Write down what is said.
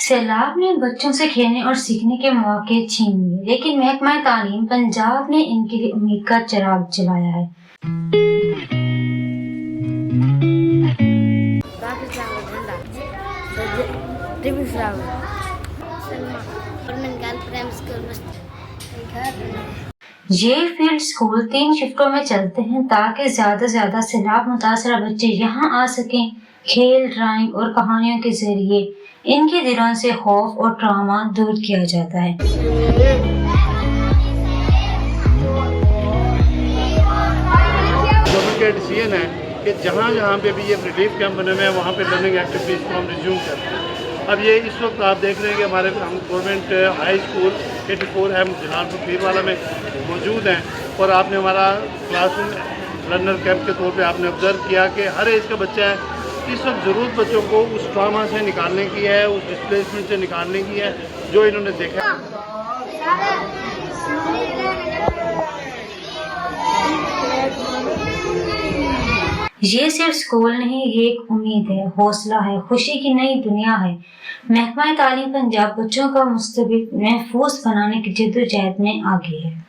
सैलाब ने बच्चों से खेलने और सीखने के मौके छीन लिए, लेकिन महकमा तालीम पंजाब ने इनके लिए उम्मीद का चिराग जलाया है। ये फील्ड स्कूल 3 शिफ्टों में चलते हैं ताकि ज्यादा से ज्यादा सैलाब मुतासरा बच्चे यहाँ आ सकें। खेल, ड्राइंग और कहानियों के जरिए इनके दिलों से खौफ और ट्रॉमा दूर किया जाता है। गवर्नमेंट का डिसीजन है कि जहाँ पे भी ये रिलीफ कैंप बने हुए हैं वहाँ पे लर्निंग एक्टिविटीज़ को हम रिज्यूम करते हैं। अब ये इस वक्त आप देख रहे हैं कि हमारे हम गवर्नमेंट हाई स्कूल 84 है जलालपुर पीरवाला में मौजूद हैं और आपने हमारा क्लासरूम लर्नर कैंप के तौर पे आपने ऑब्ज़र्व किया कि हर एज का बच्चा है। इस वक्त ज़रूरत बच्चों को उस ट्रॉमा से निकालने की है, उस डिस्प्लेसमेंट से निकालने की है जो इन्होंने देखा। ये सिर्फ स्कूल नहीं, ये एक उम्मीद है, हौसला है, खुशी की नई दुनिया है। महकमा तालीम पंजाब बच्चों का मुस्तकबिल महफूज बनाने की जद्दोजहद में आगे है।